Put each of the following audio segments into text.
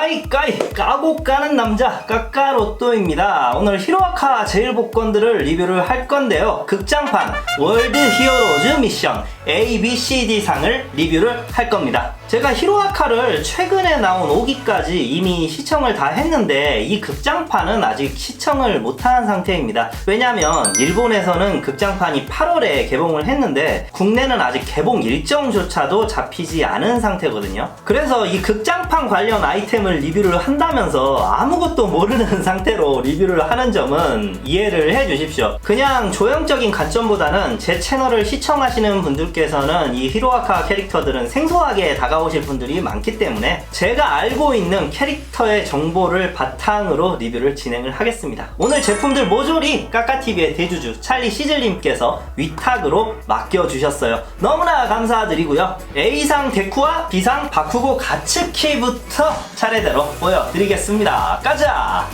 까이 까고 까는 남자 까까로또입니다. 오늘 히로아카 제일 복권들을 리뷰를 할 건데요. 극장판 월드 히어로즈 미션 ABCD 상을 리뷰를 할 겁니다. 제가 히로아카를 최근에 나온 5기까지 이미 시청을 다 했는데 이 극장판은 아직 시청을 못한 상태입니다. 왜냐면 일본에서는 극장판이 8월에 개봉을 했는데 국내는 아직 개봉 일정조차도 잡히지 않은 상태거든요. 그래서 이 극장판 관련 아이템을 리뷰를 한다면서 아무것도 모르는 상태로 리뷰를 하는 점은 이해를 해주십시오. 그냥 조형적인 관점보다는 제 채널을 시청하시는 분들께서는 이 히로아카 캐릭터들은 생소하게 다가오실 분들이 많기 때문에 제가 알고 있는 캐릭터의 정보를 바탕으로 리뷰를 진행을 하겠습니다. 오늘 제품들 모조리 까까TV의 대주주 찰리 시즐님께서 위탁으로 맡겨주셨어요. 너무나 감사드리고요. A상 데쿠와 B상 바쿠고 가츠키부터 차례대로 보여드리겠습니다. 가자!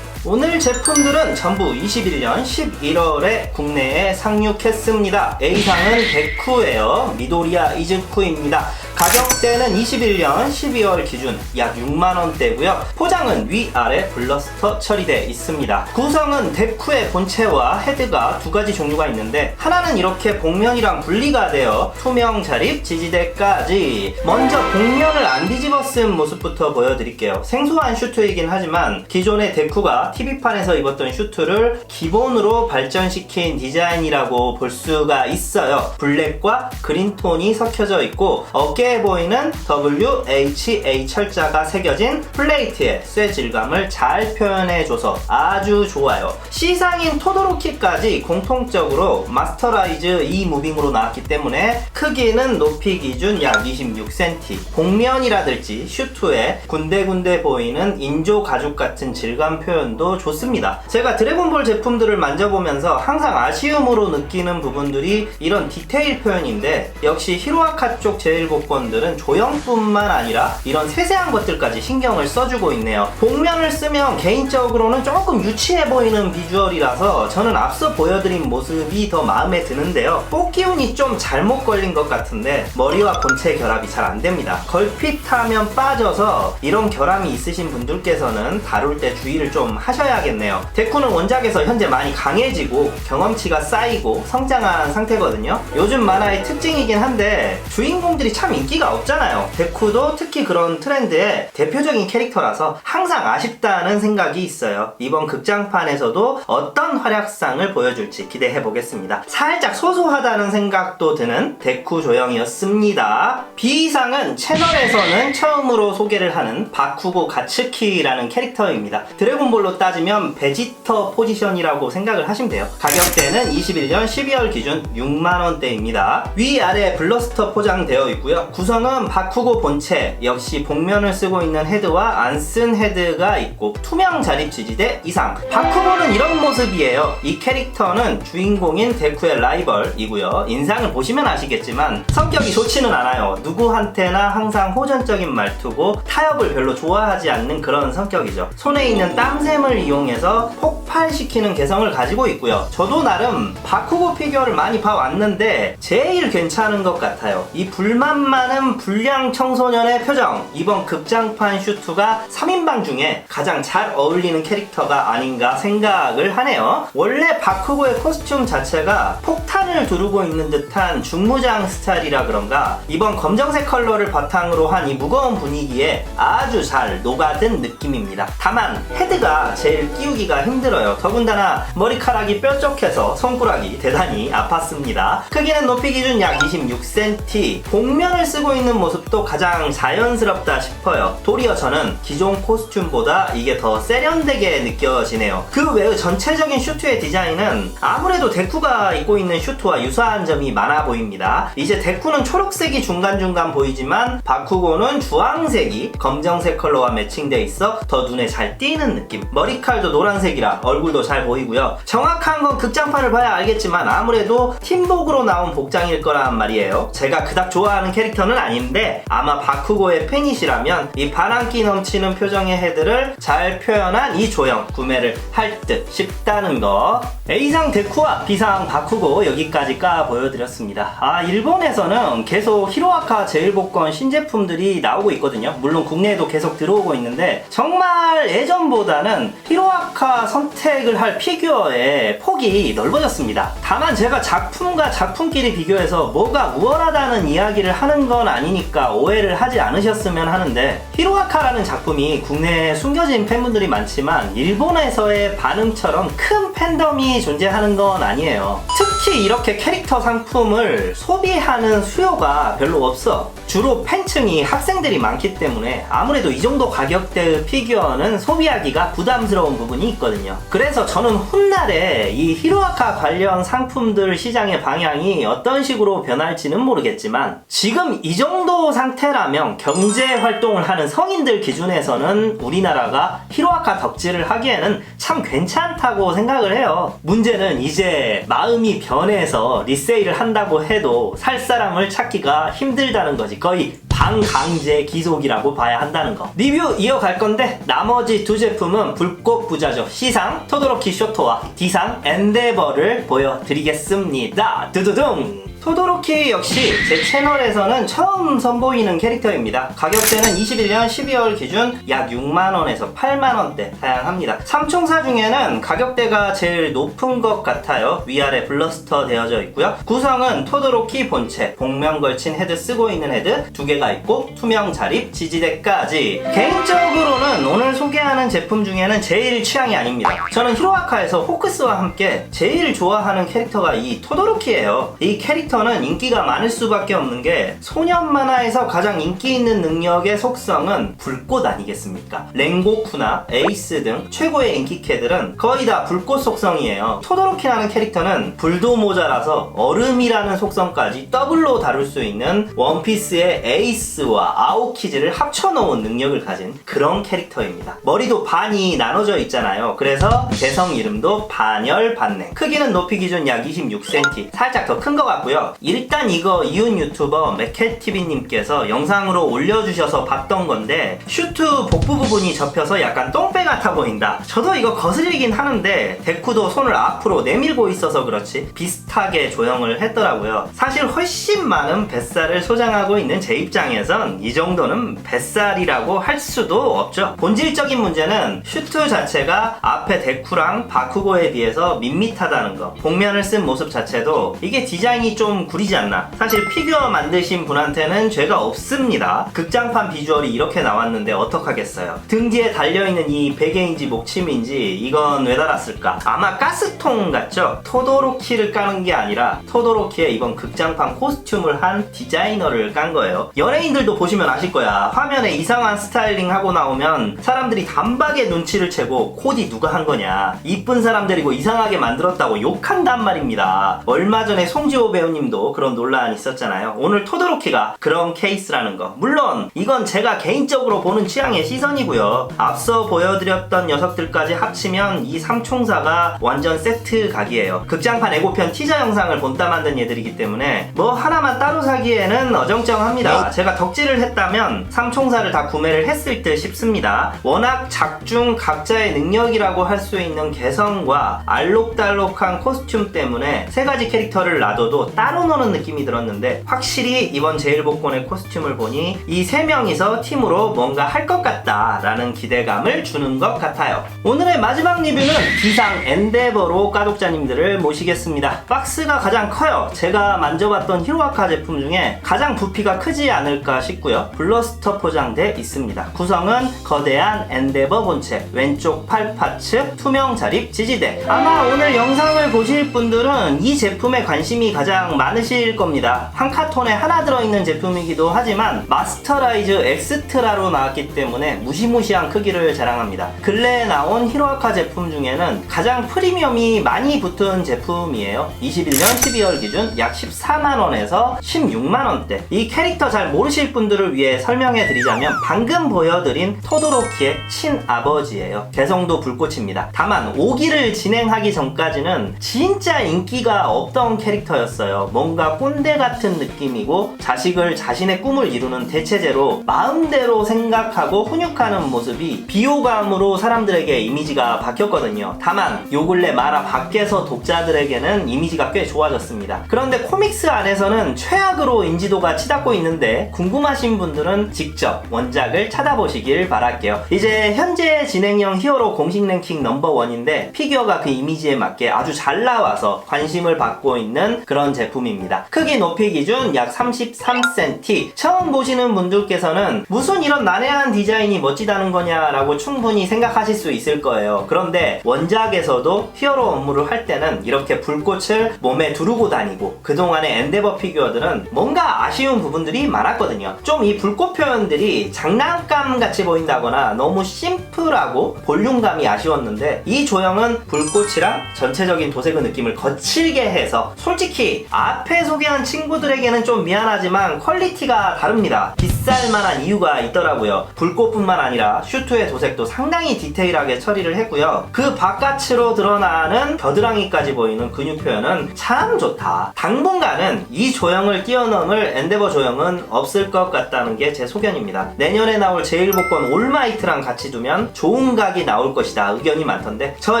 오늘 제품들은 전부 21년 11월에 국내에 상륙했습니다. A상은 데쿠예요. 미도리야 이즈쿠입니다. 가격대는 21년 12월 기준 약 6만원대고요. 포장은 위아래 블러스터 처리되어 있습니다. 구성은 데쿠의 본체와 헤드가 두 가지 종류가 있는데 하나는 이렇게 복면이랑 분리가 되어 투명 자립 지지대까지. 먼저 복면을 안 뒤집어 쓴 모습부터 보여드릴게요. 생소한 슈트이긴 하지만 기존의 데쿠가 TV판에서 입었던 슈트를 기본으로 발전시킨 디자인이라고 볼 수가 있어요. 블랙과 그린톤이 섞여져 있고 어깨에 보이는 WHA 철자가 새겨진 플레이트의 쇠 질감을 잘 표현해줘서 아주 좋아요. C상인 토도로키까지 공통적으로 마스터라이즈 E 무빙으로 나왔기 때문에 크기는 높이 기준 약 26cm. 복면이라든지 슈트에 군데군데 보이는 인조 가죽 같은 질감 표현도 좋습니다. 제가 드래곤볼 제품들을 만져보면서 항상 아쉬움으로 느끼는 부분들이 이런 디테일 표현인데 역시 히로아카 쪽 제일 복권들은 조형뿐만 아니라 이런 세세한 것들까지 신경을 써주고 있네요. 복면을 쓰면 개인적으로는 조금 유치해 보이는 비주얼이라서 저는 앞서 보여드린 모습이 더 마음에 드는데요. 뽑기운이 좀 잘못 걸린 것 같은데 머리와 본체 결합이 잘 안됩니다. 걸핏하면 빠져서 이런 결함이 있으신 분들께서는 다룰 때 주의를 좀 하셔야겠네요. 데쿠는 원작에서 현재 많이 강해지고 경험치가 쌓이고 성장한 상태거든요. 요즘 만화의 특징이긴 한데 주인공들이 참 인기가 없잖아요. 데쿠도 특히 그런 트렌드의 대표적인 캐릭터라서 항상 아쉽다는 생각이 있어요. 이번 극장판에서도 어떤 활약상을 보여줄지 기대해보겠습니다. 살짝 소소하다는 생각도 드는 데쿠 조형이었습니다. B상은 채널에서는 처음으로 소개를 하는 바쿠고 가츠키라는 캐릭터입니다. 드래곤볼로 따지면 베지터 포지션이라고 생각을 하시면 돼요. 가격대는 21년 12월 기준 6만원대입니다. 위아래 블러스터 포장되어 있고요. 구성은 바쿠고 본체, 역시 복면을 쓰고 있는 헤드와 안 쓴 헤드가 있고 투명 자립 지지대 이상. 바쿠고는 이런 모습이에요. 이 캐릭터는 주인공인 데쿠의 라이벌이고요. 인상을 보시면 아시겠지만 성격이 좋지는 않아요. 누구한테나 항상 호전적인 말투고 타협을 별로 좋아하지 않는 그런 성격이죠. 손에 있는 땀샘을 이용해서 폭발시키는 개성을 가지고 있고요. 저도 나름 바쿠고 피규어를 많이 봐왔는데 제일 괜찮은 것 같아요. 이 불만 많은 불량 청소년의 표정. 이번 극장판 슈트가 3인방 중에 가장 잘 어울리는 캐릭터가 아닌가 생각을 하네요. 원래 바쿠고의 코스튬 자체가 폭탄을 두르고 있는 듯한 중무장 스타일이라 그런가 이번 검정색 컬러를 바탕으로 한 이 무거운 분위기에 아주 잘 녹아든 느낌입니다. 다만 헤드가 제일 끼우기가 힘들어요. 더군다나 머리카락이 뾰족해서 손가락이 대단히 아팠습니다. 크기는 높이 기준 약 26cm. 복면을 쓰고 있는 모습도 가장 자연스럽다 싶어요. 도리어 저는 기존 코스튬보다 이게 더 세련되게 느껴지네요. 그 외의 전체적인 슈트의 디자인은 아무래도 데쿠가 입고 있는 슈트와 유사한 점이 많아 보입니다. 이제 데쿠는 초록색이 중간중간 보이지만 바쿠고는 주황색이 검정색 컬러와 매칭돼 있어 더 눈에 잘 띄는 느낌. 머리칼도 노란색이라 얼굴도 잘 보이고요. 정확한 건 극장판을 봐야 알겠지만 아무래도 팀복으로 나온 복장일 거란 말이에요. 제가 그닥 좋아하는 캐릭터는 아닌데 아마 바쿠고의 팬이시라면 이 바람기 넘치는 표정의 헤드를 잘 표현한 이 조형 구매를 할 듯 싶다는 거. A상 데쿠와 B상 바쿠고 여기까지 까 보여드렸습니다. 일본에서는 계속 히로아카 제일복권 신제품들이 나오고 있거든요. 물론 국내에도 계속 들어오고 있는데 정말 예전보다는 히로아카 선택을 할 피규어의 폭이 넓어졌습니다. 다만 제가 작품과 작품끼리 비교해서 뭐가 우월하다는 이야기를 하는 건 아니니까 오해를 하지 않으셨으면 하는데, 히로아카라는 작품이 국내에 숨겨진 팬분들이 많지만 일본에서의 반응처럼 큰 팬덤이 존재하는 건 아니에요. 특히 이렇게 캐릭터 상품을 소비하는 수요가 별로 없어. 주로 팬층이 학생들이 많기 때문에 아무래도 이 정도 가격대의 피규어는 소비하기가 부담스러운 부분이 있거든요. 그래서 저는 훗날에 이 히로아카 관련 상품들 시장의 방향이 어떤 식으로 변할지는 모르겠지만 지금 이 정도 상태라면 경제 활동을 하는 성인들 기준에서는 우리나라가 히로아카 덕질을 하기에는 참 괜찮다고 생각을 해요. 문제는 이제 마음이 변해서 리세일을 한다고 해도 살 사람을 찾기가 힘들다는 거지. 거의 반강제 기속이라고 봐야 한다는 거. 리뷰 이어갈 건데 나머지 두 제품은 불꽃 부자죠. C상 토도로키 쇼토와 D상 엔데버를 보여드리겠습니다. 두두둥! 토도로키 역시 제 채널에서는 처음 선보이는 캐릭터입니다. 가격대는 21년 12월 기준 약 6만원에서 8만원대 다양합니다. 삼총사 중에는 가격대가 제일 높은 것 같아요. 위아래 블러스터 되어져 있고요. 구성은 토도로키 본체, 복면 걸친 헤드 쓰고 있는 헤드 2개가 있고 투명 자립, 지지대까지. 개인적으로는 오늘 소개하는 제품 중에는 제일 취향이 아닙니다. 저는 히로아카에서 호크스와 함께 제일 좋아하는 캐릭터가 이 토도로키예요. 이 캐릭터는 인기가 많을 수밖에 없는 게 소년 만화에서 가장 인기 있는 능력의 속성은 불꽃 아니겠습니까? 랭고쿠나 에이스 등 최고의 인기캐들은 거의 다 불꽃 속성이에요. 토도로키라는 캐릭터는 불도 모자라서 얼음이라는 속성까지 더블로 다룰 수 있는 원피스의 에이스와 아오키즈를 합쳐놓은 능력을 가진 그런 캐릭터입니다. 머리도 반이 나눠져 있잖아요. 그래서 개성 이름도 반열 반냉. 크기는 높이 기준 약 26cm, 살짝 더 큰 것 같고요. 일단 이거 이웃 유튜버 맥캣TV님께서 영상으로 올려주셔서 봤던 건데 슈트 복부 부분이 접혀서 약간 똥배 같아 보인다. 저도 이거 거슬리긴 하는데 데쿠도 손을 앞으로 내밀고 있어서 그렇지 비슷하게 조형을 했더라고요. 사실 훨씬 많은 뱃살을 소장하고 있는 제 입장에선 이 정도는 뱃살이라고 할 수도 없죠. 본질적인 문제는 슈트 자체가 앞에 데쿠랑 바쿠고에 비해서 밋밋하다는 거. 복면을 쓴 모습 자체도 이게 디자인이 좀 구리지 않나. 사실 피규어 만드신 분한테는 죄가 없습니다. 극장판 비주얼이 이렇게 나왔는데 어떡하겠어요. 등 뒤에 달려있는 이 베개인지 목침인지 이건 왜 달았을까? 아마 가스통 같죠? 토도로키를 까는 게 아니라 토도로키의 이번 극장판 코스튬을 한 디자이너를 깐 거예요. 연예인들도 보시면 아실 거야. 화면에 이상한 스타일링 하고 나오면 사람들이 단박에 눈치를 채고 코디 누가 한 거냐, 이쁜 사람 데리고 이상하게 만들었다고 욕한단 말입니다. 얼마 전에 송지호 배우님도 그런 논란이 있었잖아요. 오늘 토도로키가 그런 케이스라는 거. 물론 이건 제가 개인적으로 보는 취향의 시선이고요. 앞서 보여드렸던 녀석들까지 합치면 이 삼총사가 완전 세트 각이에요. 극장판 예고편 티저 영상을 본따 만든 얘들이기 때문에 뭐 하나만 따로 사기에는 어정쩡합니다. 제가 덕질을 했다면 삼총사를 다 구매를 했을 듯 싶습니다. 워낙 작중 각자의 능력이라고 할 수 있는 개성과 알록달록한 코스튬 때문에 세 가지 캐릭터를 놔둬도 따로 노는 느낌이 들었는데 확실히 이번 제일복권의 코스튬을 보니 이 세 명이서 팀으로 뭔가 할 것 같다라는 기대감을 주는 것 같아요. 오늘의 마지막 리뷰는 D상 엔데버로 가독자님들을 모시겠습니다. 박스가 가장 커요. 제가 만져봤던 히로아카 제품 중에 가장 부피가 크지 않을까 싶고요. 블러스터 포장돼 있습니다. 구성은 거대한 엔데버 본체, 왼쪽 팔 파츠, 투명 자립 지지대. 아마 오늘 영상을 보실 분들은 이 제품에 관심이 가장 많으실 겁니다. 한 카톤에 하나 들어있는 제품이기도 하지만 마스터라이즈 엑스트라로 나왔기 때문에 무시무시한 크기를 자랑합니다. 근래에 나온 히로아카 제품 중에는 가장 프리미엄이 많이 붙은 제품이에요. 21년 12월 기준 약 14만원에서 16만원대. 이 캐릭터 잘 모르실 분들을 위해 설명해 드리자면 방금 보여드린 토도로키의 친아버지예요. 개성도 불꽃입니다. 다만 5기를 진행하기 전까지는 진짜 인기가 없던 캐릭터였어요. 뭔가 꼰대 같은 느낌이고 자식을 자신의 꿈을 이루는 대체제로 마음대로 생각하고 훈육하는 모습이 비호감으로 사람들에게 이미지가 바뀌었거든요. 다만 요 근래 만화 밖에서 독자들에게는 이미지가 꽤 좋아졌습니다. 그런데 코믹스 안에서는 최악으로 인지도가 치닫고 있는데 궁금하신 분들은 직접 원작을 찾아보시길 바랄게요. 이제 현재 진행형 히어로 공식 랭킹 넘버1인데 피규어가 그 이미지에 맞게 아주 잘 나와서 관심을 받고 있는 그런 제품입니다. 크기 높이 기준 약 33cm. 처음 보시는 분들께서는 무슨 이런 난해한 디자인이 멋지다는 거냐 라고 충분히 생각하실 수 있을 거예요. 그런데 원작에서도 히어로 업무를 할 때는 이렇게 불꽃을 몸에 두르고 다니고 그동안의 엔데버 피규어들은 뭔가 아쉬운 부분들이 많았거든요. 좀 이 불꽃 표현들이 장난감 같이 보인다거나 너무 심플하고 볼륨감이 아쉬웠는데 이 조형은 불꽃이랑 전체적인 도색의 느낌을 거칠게 해서 솔직히 앞에 소개한 친구들에게는 좀 미안하지만 퀄리티가 다릅니다. 비쌀 만한 이유가 있더라고요. 불꽃뿐만 아니라 슈트의 도색도 상당히 디테일하게 처리를 했고요. 그 바깥으로 드러나는 겨드랑이까지 보이는 근육 표현은 참 좋다. 당분간은 이 조형을 뛰어넘을 엔데버 조형은 없을 것 같다는 게 제 소견입니다. 내년에 나올 제1복권 올마이트랑 같이 두면 좋은 각이 나올 것이다 의견이 많던데 저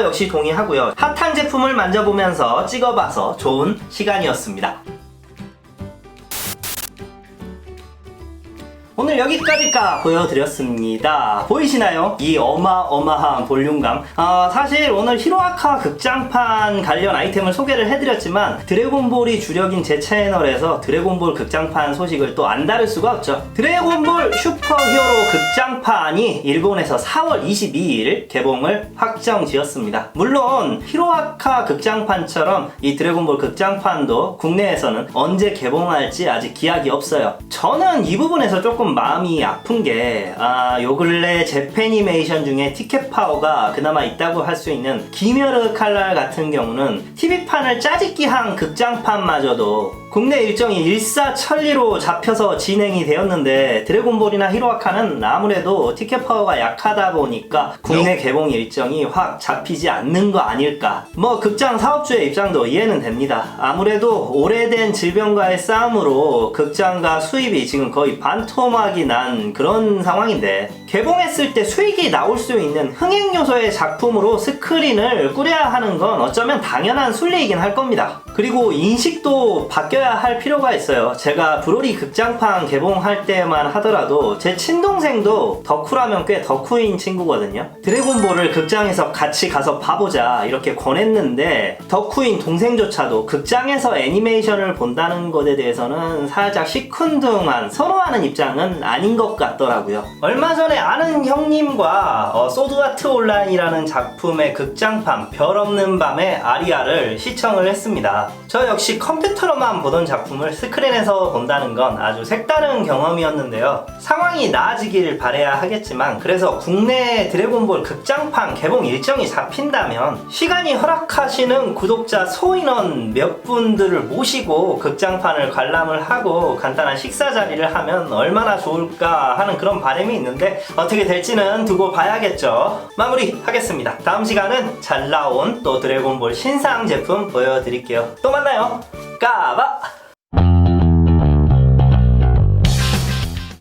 역시 동의하고요. 핫한 제품을 만져보면서 찍어봐서 좋은 시간이었습니다. 오늘 여기까지 보여드렸습니다. 보이시나요? 이 어마어마한 볼륨감. 사실 오늘 히로아카 극장판 관련 아이템을 소개를 해드렸지만 드래곤볼이 주력인 제 채널에서 드래곤볼 극장판 소식을 또 안 다룰 수가 없죠. 드래곤볼 슈퍼히어로 극장판이 일본에서 4월 22일 개봉을 확정지었습니다. 물론 히로아카 극장판처럼 이 드래곤볼 극장판도 국내에서는 언제 개봉할지 아직 기약이 없어요. 저는 이 부분에서 조금 마음이 아픈 게 요 근래 재패니메이션 중에 티켓 파워가 그나마 있다고 할 수 있는 기멸의 칼날 같은 경우는 TV판을 짜집기한 극장판마저도 국내 일정이 일사천리로 잡혀서 진행이 되었는데 드래곤볼이나 히로아카는 아무래도 티켓 파워가 약하다 보니까 국내 개봉 일정이 확 잡히지 않는 거 아닐까. 뭐 극장 사업주의 입장도 이해는 됩니다. 아무래도 오래된 질병과의 싸움으로 극장가 수입이 지금 거의 반토막이 난 그런 상황인데 개봉했을 때 수익이 나올 수 있는 흥행 요소의 작품으로 스크린을 꾸려야 하는 건 어쩌면 당연한 순리이긴 할 겁니다. 그리고 인식도 바뀌어야 할 필요가 있어요. 제가 브로리 극장판 개봉할 때만 하더라도 제 친동생도 덕후라면 꽤 덕후인 친구거든요. 드래곤볼을 극장에서 같이 가서 봐보자 이렇게 권했는데 덕후인 동생조차도 극장에서 애니메이션을 본다는 것에 대해서는 살짝 시큰둥한 선호하는 입장은 아닌 것 같더라고요. 얼마 전에 아는 형님과 소드아트 온라인이라는 작품의 극장판 별 없는 밤의 아리아를 시청을 했습니다. 저 역시 컴퓨터로만 보던 작품을 스크린에서 본다는 건 아주 색다른 경험이었는데요. 상황이 나아지길 바라야 하겠지만 그래서 국내 드래곤볼 극장판 개봉 일정이 잡힌다면 시간이 허락하시는 구독자 소인원 몇 분들을 모시고 극장판을 관람을 하고 간단한 식사 자리를 하면 얼마나 좋을까 하는 그런 바람이 있는데 어떻게 될지는 두고 봐야겠죠. 마무리하겠습니다. 다음 시간은 잘 나온 또 드래곤볼 신상 제품 보여드릴게요. 또 만나요. 까바!